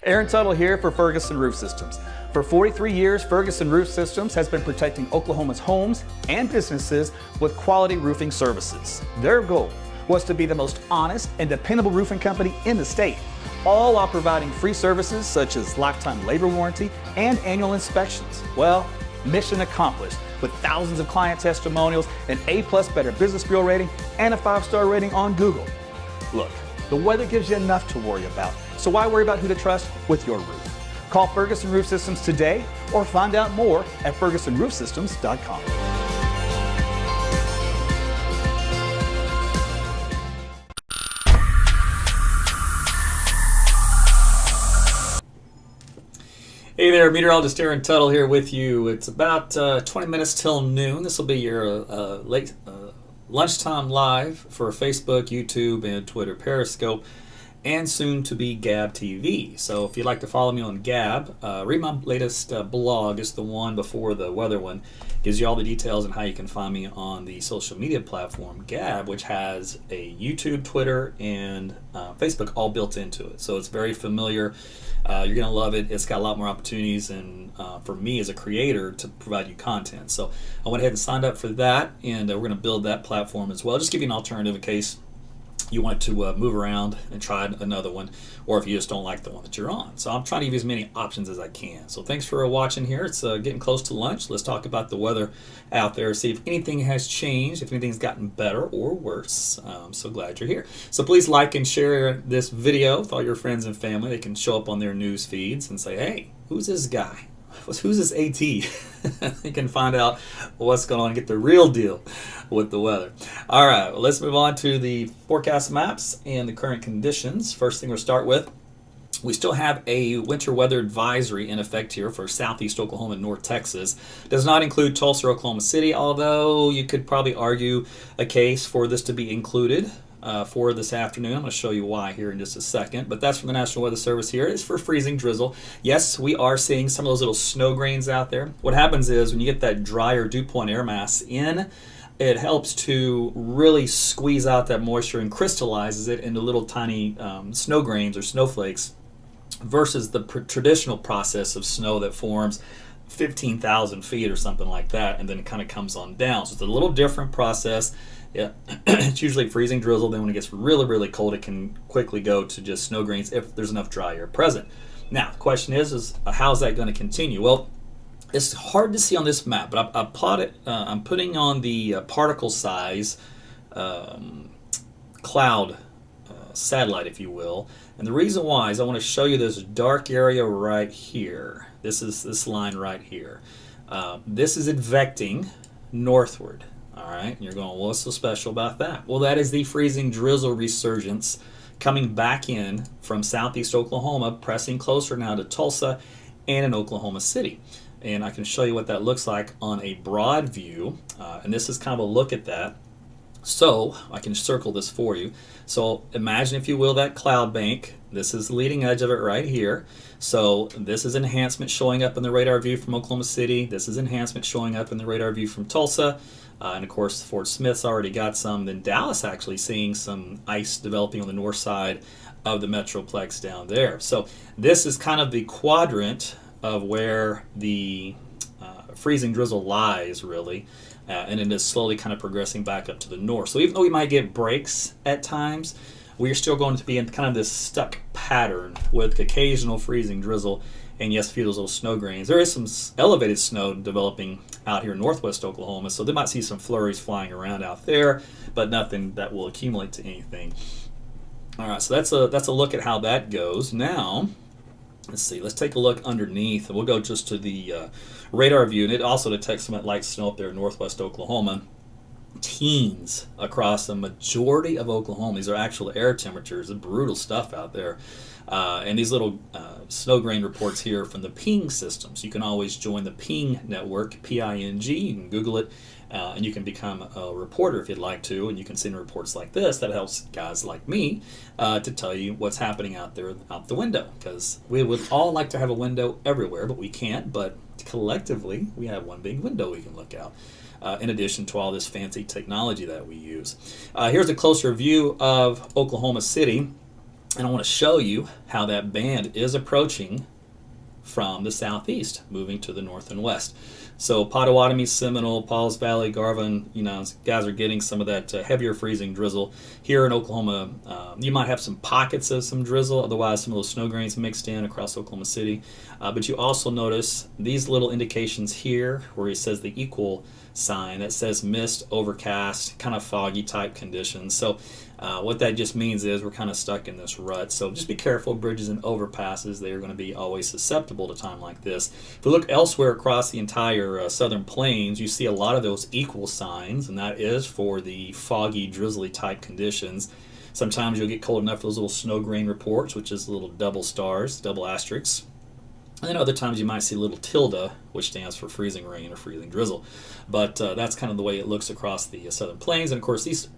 Aaron Tuttle here for Ferguson Roof Systems. For 43 years, Ferguson Roof Systems has been protecting Oklahoma's homes and businesses with quality roofing services. Their goal was to be the most honest and dependable roofing company in the state, all while providing free services such as lifetime labor warranty and annual inspections. Well, mission accomplished with thousands of client testimonials, an A+ Better Business Bureau rating, and a 5-star rating on Google. Look, the weather gives you enough to worry about, so why worry about who to trust with your roof? Call Ferguson Roof Systems today or find out more at fergusonroofsystems.com. Hey there, Meteorologist Aaron Tuttle here with you. It's about 20 minutes till noon. This will be your late lunchtime live for Facebook, YouTube, and Twitter Periscope, and soon to be Gab TV. So if you'd like to follow me on Gab, read my latest blog. It's the one before the weather one. Gives you all the details on how you can find me on the social media platform Gab, which has a YouTube, Twitter, and Facebook all built into it. So it's very familiar. You're going to love it. It's got a lot more opportunities and for me as a creator to provide you content. So I went ahead and signed up for that, and we're going to build that platform as well. Just give you an alternative in case you want to move around and try another one, or if you just don't like the one that you're on. So I'm trying to give you as many options as I can. So thanks for watching here. It's getting close to lunch. Let's talk about the weather out there, see if anything has changed, if anything's gotten better or worse. I'm so glad you're here. So please like and share this video with all your friends and family. They can show up on their news feeds and say, hey, who's this guy? Who's this AT? You can find out what's going on and get the real deal with the weather. All right, well, let's move on to the forecast maps and the current conditions. First thing we'll start with, we still have a winter weather advisory in effect here for southeast Oklahoma and North Texas. Does not include Tulsa or Oklahoma City, although you could probably argue a case for this to be included for this afternoon. I'm going to show you why here in just a second, but that's from the National Weather Service here. It's for freezing drizzle. Yes, we are seeing some of those little snow grains out there. What happens is when you get that drier dew point air mass in, it helps to really squeeze out that moisture and crystallizes it into little tiny snow grains or snowflakes versus the traditional process of snow that forms 15,000 feet or something like that, and then it kind of comes on down. So it's a little different process. Yeah, it's usually freezing drizzle. Then when it gets really, really cold, it can quickly go to just snow grains if there's enough dry air present. Now, the question is how's that going to continue? Well, it's hard to see on this map, but I plotted. I'm putting on the particle size cloud satellite, if you will. And the reason why is I want to show you this dark area right here. This is this line right here. This is advecting northward. All right, and you're going, well, what's so special about that? Well, that is the freezing drizzle resurgence coming back in from southeast Oklahoma, pressing closer now to Tulsa and in Oklahoma City. And I can show you what that looks like on a broad view, and this is kind of a look at that. So I can circle this for you. So imagine, if you will, that cloud bank. This is the leading edge of it right here. So this is enhancement showing up in the radar view from Oklahoma City. This is enhancement showing up in the radar view from Tulsa. And of course, Fort Smith's already got some. Then Dallas actually seeing some ice developing on the north side of the Metroplex down there. So this is kind of the quadrant of where the freezing drizzle lies, really. And it is slowly kind of progressing back up to the north. So even though we might get breaks at times, we are still going to be in kind of this stuck pattern with occasional freezing drizzle and, yes, a few of those little snow grains. There is some elevated snow developing out here in northwest Oklahoma, so they might see some flurries flying around out there, but nothing that will accumulate to anything. All right, so that's a look at how that goes. Now, let's see. Let's take a look underneath. We'll go just to the radar view, and it also detects some light snow up there in northwest Oklahoma. Teens across the majority of Oklahoma. These are actual air temperatures. It's brutal stuff out there. And these little snow grain reports here from the Ping system. So you can always join the Ping network, P-I-N-G. You can Google it, and you can become a reporter if you'd like to, and you can send reports like this. That helps guys like me to tell you what's happening out there out the window, because we would all like to have a window everywhere, but we can't. But collectively, we have one big window we can look out. In addition to all this fancy technology that we use. Here's a closer view of Oklahoma City. And I want to show you how that band is approaching from the southeast, moving to the north and west. So Pottawatomie, Seminole, Pauls Valley, Garvin, guys are getting some of that heavier freezing drizzle. Here in Oklahoma, you might have some pockets of some drizzle, otherwise some of those snow grains mixed in across Oklahoma City. But you also notice these little indications here where it says the equal sign that says mist, overcast, kind of foggy type conditions. So what that just means is we're kind of stuck in this rut. So just be careful, bridges and overpasses, they are going to be always susceptible to time like this. If we look elsewhere across the entire southern plains, you see a lot of those equal signs, and that is for the foggy, drizzly type conditions. Sometimes you'll get cold enough for those little snow grain reports, which is little double stars, double asterisks. And then other times you might see little tilde, which stands for freezing rain or freezing drizzle. But that's kind of the way it looks across the southern plains. And of course, these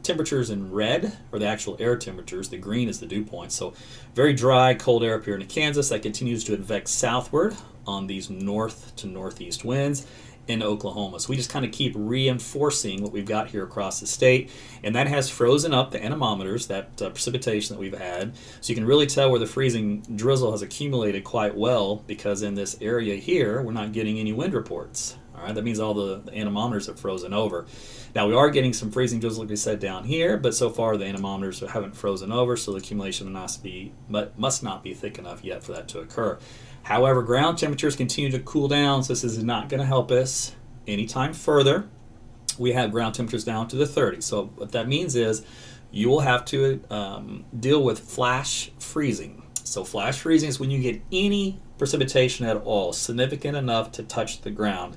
temperatures in red are the actual air temperatures. The green is the dew point. So very dry, cold air up here in Kansas. That continues to advance southward on these north to northeast winds in Oklahoma. So we just kind of keep reinforcing what we've got here across the state, and that has frozen up the anemometers, that precipitation that we've had. So you can really tell where the freezing drizzle has accumulated quite well, because in this area here, we're not getting any wind reports. All right, that means all the anemometers have frozen over. Now we are getting some freezing drizzle, like we said, down here, but so far the anemometers haven't frozen over, so the accumulation must not be thick enough yet for that to occur. However, ground temperatures continue to cool down, so this is not going to help us anytime further. We have ground temperatures down to the 30s. So what that means is you will have to deal with flash freezing. So flash freezing is when you get any precipitation at all significant enough to touch the ground.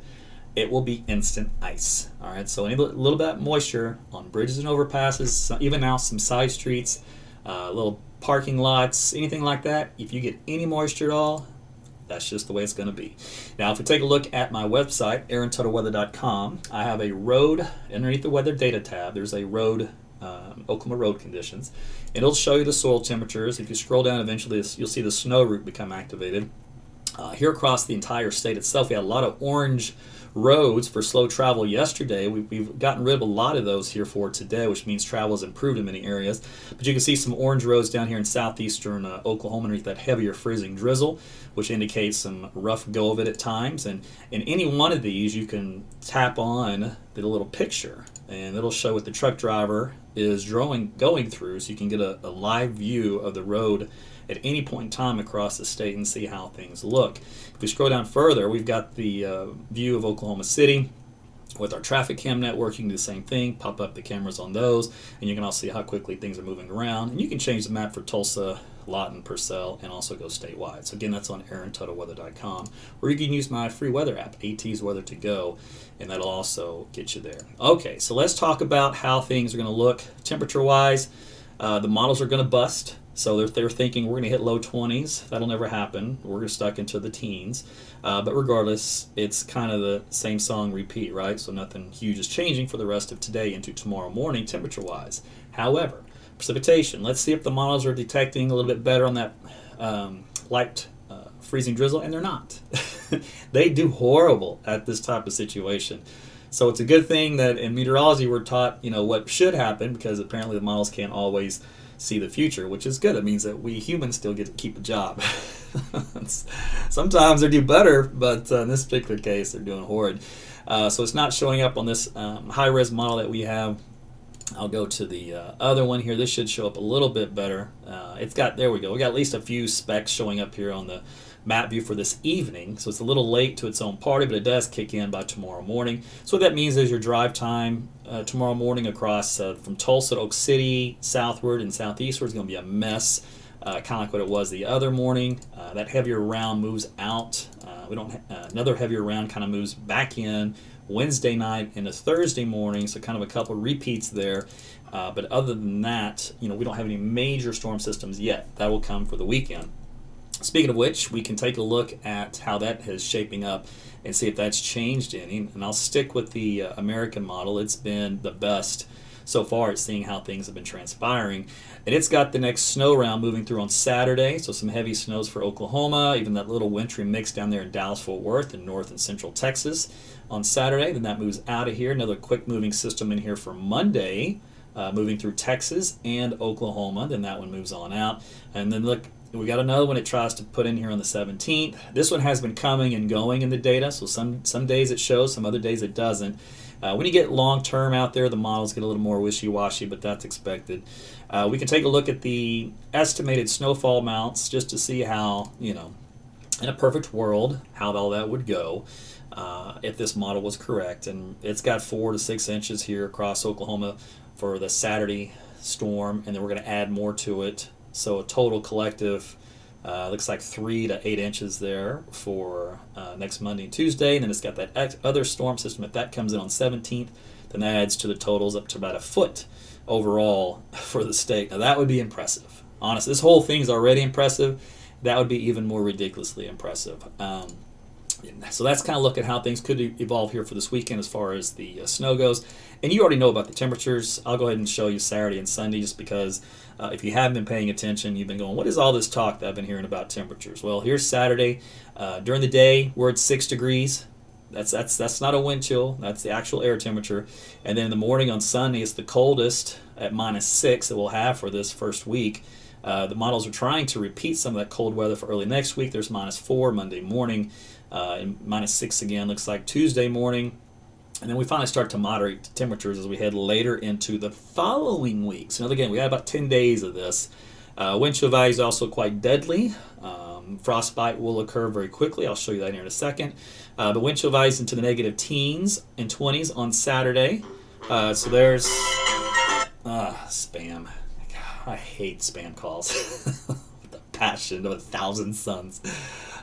It will be instant ice. All right, so any little bit of moisture on bridges and overpasses, even now some side streets, little parking lots, anything like that, if you get any moisture at all, that's just the way it's going to be. Now, if we take a look at my website, aarontutterweather.com, I have a road, underneath the weather data tab, there's a road, Oklahoma road conditions, and it'll show you the soil temperatures. If you scroll down, eventually you'll see the snow route become activated. Here across the entire state itself, we had a lot of orange roads for slow travel yesterday. We've gotten rid of a lot of those here for today, which means travel has improved in many areas. But you can see some orange roads down here in southeastern Oklahoma underneath that heavier freezing drizzle, which indicates some rough go of it at times. And in any one of these, you can tap on the little picture, and it'll show what the truck driver is going through, so you can get a live view of the road at any point in time across the state and see how things look. If we scroll down further, we've got the view of Oklahoma City. With our traffic cam network, you can do the same thing, pop up the cameras on those, and you can also see how quickly things are moving around. And you can change the map for Tulsa, Lawton, Purcell, and also go statewide. So again, that's on aarontutterweather.com, or you can use my free weather app, AT's Weather to Go, and that'll also get you there. Okay, so let's talk about how things are going to look temperature-wise. The models are going to bust. So they're thinking we're going to hit low 20s. That'll never happen. We're stuck into the teens. But regardless, it's kind of the same song repeat, right? So nothing huge is changing for the rest of today into tomorrow morning temperature-wise. However, precipitation. Let's see if the models are detecting a little bit better on that light freezing drizzle, and they're not. They do horrible at this type of situation. So it's a good thing that in meteorology we're taught, what should happen, because apparently the models can't always see the future, which is good. It means that we humans still get to keep a job. Sometimes they do better, but in this particular case, they're doing horrid. So it's not showing up on this high-res model that we have. I'll go to the other one here. This should show up a little bit better. There we go. We got at least a few specks showing up here on the map view for this evening, so it's a little late to its own party, but it does kick in by tomorrow morning. So what that means is your drive time tomorrow morning across from Tulsa to Oak City, southward and southeastward is going to be a mess, kind of like what it was the other morning. That heavier round moves out. Another heavier round kind of moves back in Wednesday night into Thursday morning, so kind of a couple repeats there. But other than that, we don't have any major storm systems yet. That will come for the weekend. Speaking of which, we can take a look at how that is shaping up and see if that's changed any. And I'll stick with the American model. It's been the best so far at seeing how things have been transpiring. And it's got the next snow round moving through on Saturday, so some heavy snows for Oklahoma, even that little wintry mix down there in Dallas-Fort Worth and north and central Texas on Saturday. Then that moves out of here. Another quick moving system in here for Monday. moving through Texas and Oklahoma. Then that one moves on out. And then look, we got another one it tries to put in here on the 17th. This one has been coming and going in the data, so some days it shows, some other days it doesn't. When you get long term out there, the models get a little more wishy-washy, but that's expected. We can take a look at the estimated snowfall amounts just to see how, in a perfect world, how all that would go if this model was correct. And it's got 4 to 6 inches here across Oklahoma for the Saturday storm, and then we're going to add more to it. So a total collective looks like 3 to 8 inches there for next Monday and Tuesday. And then it's got that other storm system. If that comes in on 17th, then that adds to the totals up to about a foot overall for the state. Now that would be impressive. Honestly, this whole thing's already impressive. That would be even more ridiculously impressive. So that's kind of look at how things could evolve here for this weekend as far as the snow goes. And you already know about the temperatures. I'll go ahead and show you Saturday and Sunday just because if you haven't been paying attention, you've been going, what is all this talk that I've been hearing about temperatures? Well, here's Saturday. During the day, we're at 6 degrees. That's not a wind chill. That's the actual air temperature. And then in the morning on Sunday, it's the coldest at -6 that we'll have for this first week. The models are trying to repeat some of that cold weather for early next week. There's -4 Monday morning, and -6 again looks like Tuesday morning. And then we finally start to moderate the temperatures as we head later into the following week. So again, we had about 10 days of this. Wind chill value is also quite deadly. Frostbite will occur very quickly. I'll show you that here in a second. But wind chill values into the negative teens and 20s on Saturday. So there's spam. I hate spam calls with the passion of 1,000 suns.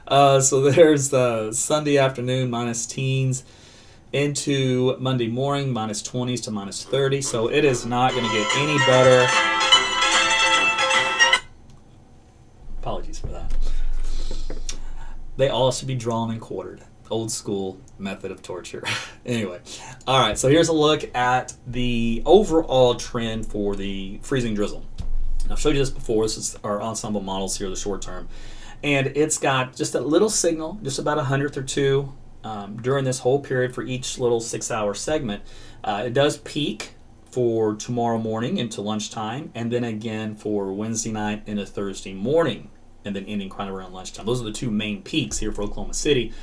So there's Sunday afternoon -teens into Monday morning -20s to -30. So it is not going to get any better. Apologies for that. They all should be drawn and quartered. Old school method of torture. Anyway, all right. So here's a look at the overall trend for the freezing drizzle. I've showed you this before. This is our ensemble models here, the short term. And it's got just a little signal, just about 100th or 2 during this whole period for each little 6-hour segment. It does peak for tomorrow morning into lunchtime, and then again for Wednesday night into Thursday morning, and then ending kind of around lunchtime. Those are the 2 main peaks here for Oklahoma City.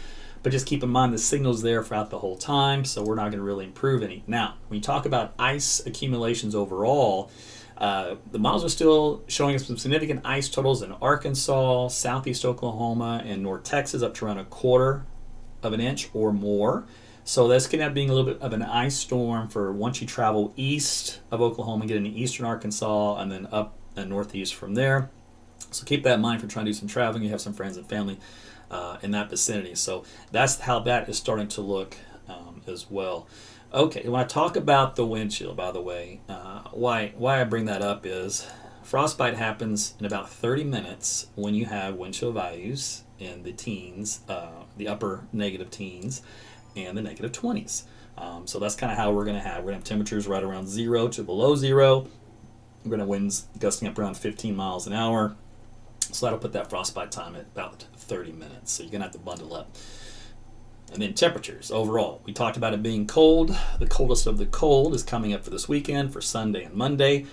But just keep in mind the signal's there throughout the whole time, so we're not going to really improve any. Now, when you talk about ice accumulations overall, the models are still showing us some significant ice totals in Arkansas, southeast Oklahoma, and north Texas, up to around 1/4 of an inch or more. So that's going to end up being a little bit of an ice storm for once you travel east of Oklahoma, get into eastern Arkansas, and then up and northeast from there. So keep that in mind if you're trying to do some traveling. You have some friends and family in that vicinity. So that's how that is starting to look as well. Okay, when I talk about the wind chill, by the way, why I bring that up is frostbite happens in about 30 minutes when you have wind chill values in the teens, the upper negative teens, and the negative 20s. So that's kind of how we're going to have. We're going to have temperatures right around 0 to below 0. We're going to have winds gusting up around 15 miles an hour. So that'll put that frostbite time at about 30 minutes. So you're going to have to bundle up. And then temperatures overall. We talked about it being cold. The coldest of the cold is coming up for this weekend for Sunday and Monday.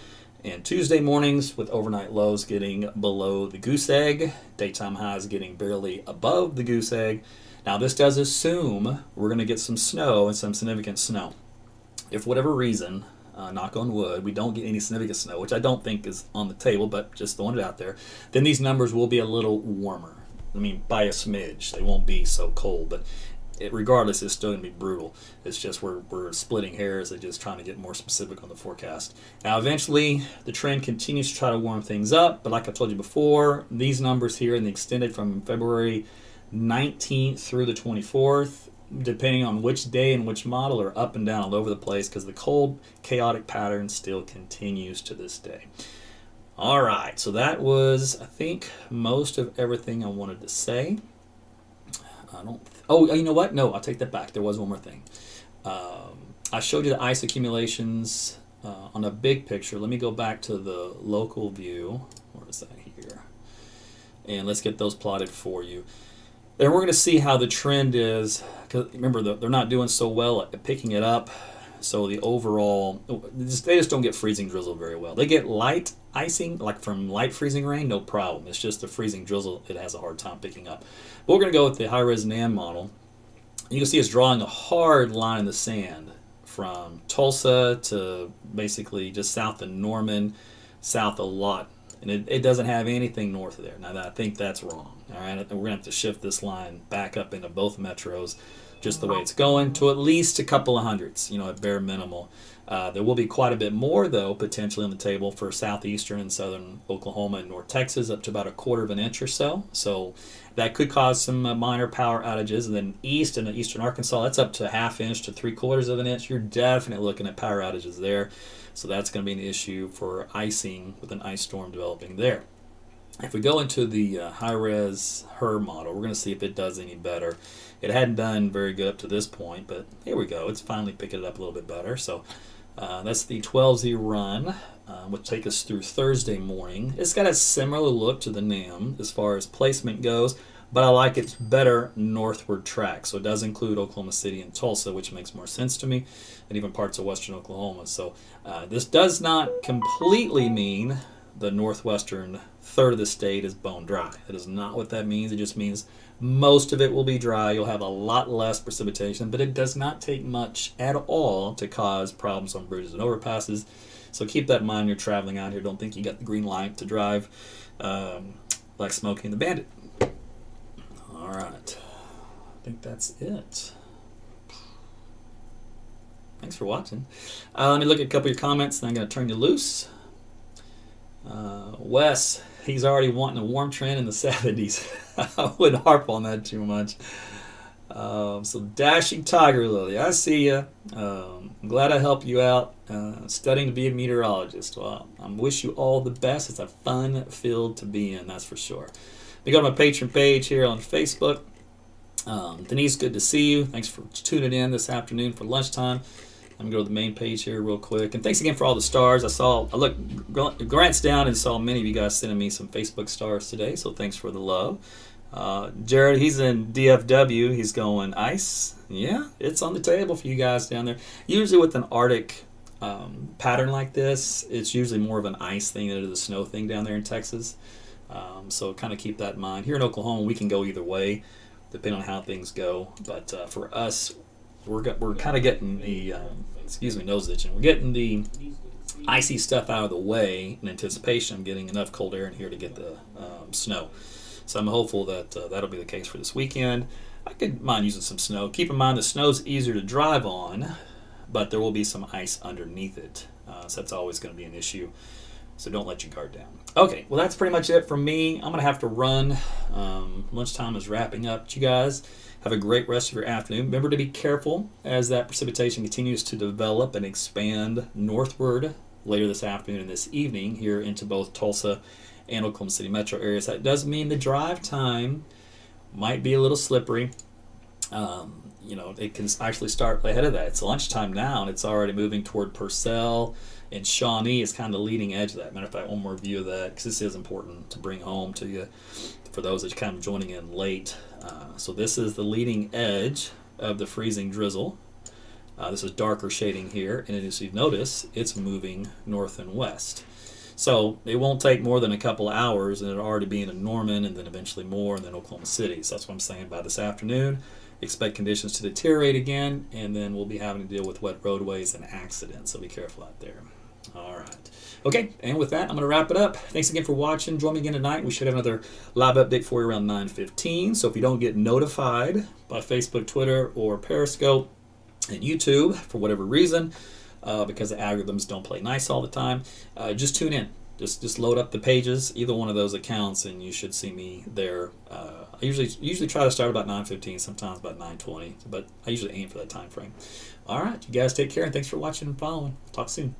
And Tuesday mornings with overnight lows getting below the goose egg. Daytime highs getting barely above the goose egg. Now this does assume we're going to get some snow and some significant snow. If for whatever reason, knock on wood, we don't get any significant snow, which I don't think is on the table, but just throwing it out there, then these numbers will be a little warmer. I mean, by a smidge. They won't be so cold, but regardless, it's still going to be brutal. It's just we're splitting hairs and just trying to get more specific on the forecast. Now, eventually, the trend continues to try to warm things up, but like I told you before, these numbers here and the extended from February 19th through the 24th, depending on which day and which model, are up and down all over the place because the cold, chaotic pattern still continues to this day. All right, so that was, I think, most of everything I wanted to say. Oh, you know what? No, I'll take that back. There was one more thing. I showed you the ice accumulations on a big picture. Let me go back to the local view. Where is that here? And let's get those plotted for you. And we're going to see how the trend is. Because remember, they're not doing so well at picking it up. So the overall, they just don't get freezing drizzle very well. They get light icing, like from light freezing rain, no problem. It's just the freezing drizzle it has a hard time picking up. But we're going to go with the high-res NAM model. You can see it's drawing a hard line in the sand from Tulsa to basically just south of Norman, south of Lawton. And it doesn't have anything north of there. Now, I think that's wrong. All right, we're going to have to shift this line back up into both metros, just the way it's going, to at least a couple of hundreds, at bare minimal. There will be quite a bit more, though, potentially on the table for southeastern and southern Oklahoma and North Texas, up to about 1/4 of an inch or so. So that could cause some minor power outages. And then east and eastern Arkansas, that's up to 1/2 inch to 3/4 of an inch. You're definitely looking at power outages there. So that's going to be an issue for icing with an ice storm developing there. If we go into the high-res HER model, we're going to see if it does any better. It hadn't done very good up to this point, but here we go. It's finally picking it up a little bit better. So that's the 12Z run, which take us through Thursday morning. It's got a similar look to the NAM as far as placement goes, but I like its better northward track. So it does include Oklahoma City and Tulsa, which makes more sense to me, and even parts of western Oklahoma. So this does not completely mean the northwestern third of the state is bone dry. That is not what that means. It just means most of it will be dry. You'll have a lot less precipitation, but it does not take much at all to cause problems on bridges and overpasses. So keep that in mind when you're traveling out here. Don't think you got the green light to drive like Smokey and the Bandit. All right. I think that's it. Thanks for watching. Let me look at a couple of your comments, and I'm going to turn you loose. Wes, he's already wanting a warm trend in the 70s. I wouldn't harp on that too much. So Dashing Tiger Lily, I see you. I'm glad I helped you out studying to be a meteorologist. Well, I wish you all the best. It's a fun field to be in, that's for sure. You go to my patron page here on Facebook. Denise, good to see you. Thanks for tuning in this afternoon for lunchtime. I'm going to go to the main page here real quick. And thanks again for all the stars. I glanced down and saw many of you guys sending me some Facebook stars today, so thanks for the love. Jared, he's in DFW. He's going, ice? Yeah, it's on the table for you guys down there. Usually with an Arctic pattern like this, it's usually more of an ice thing than it is a snow thing down there in Texas. So kind of keep that in mind. Here in Oklahoma, we can go either way, depending on how things go. But for us, we're kind of getting the, nose itching. We're getting the icy stuff out of the way in anticipation of getting enough cold air in here to get the snow. So I'm hopeful that that'll be the case for this weekend. I could mind using some snow. Keep in mind the snow's easier to drive on, but there will be some ice underneath it. So that's always going to be an issue. So don't let your guard down. Okay, well that's pretty much it from me. I'm going to have to run. Lunchtime is wrapping up. You guys have a great rest of your afternoon. Remember to be careful as that precipitation continues to develop and expand northward later this afternoon and this evening here into both Tulsa and Oklahoma City metro areas. That does mean the drive time might be a little slippery. It can actually start ahead of that. It's lunchtime now, and it's already moving toward Purcell, and Shawnee is kind of the leading edge of that. Matter of fact, one more view of that, because this is important to bring home to you for those that are kind of joining in late. So this is the leading edge of the freezing drizzle. This is darker shading here, and as you notice, it's moving north and west. So it won't take more than a couple of hours, and it'll already be in Norman, and then eventually more, and then Oklahoma City. So that's what I'm saying by this afternoon. Expect conditions to deteriorate again, and then we'll be having to deal with wet roadways and accidents, so be careful out there. All right. Okay, and with that, I'm going to wrap it up. Thanks again for watching. Join me again tonight. We should have another live update for you around 9:15. So if you don't get notified by Facebook, Twitter, or Periscope and YouTube for whatever reason, because the algorithms don't play nice all the time, just tune in. Just load up the pages, either one of those accounts, and you should see me there. I usually try to start about 9:15, sometimes about 9:20, but I usually aim for that time frame. All right, you guys take care, and thanks for watching and following. Talk soon.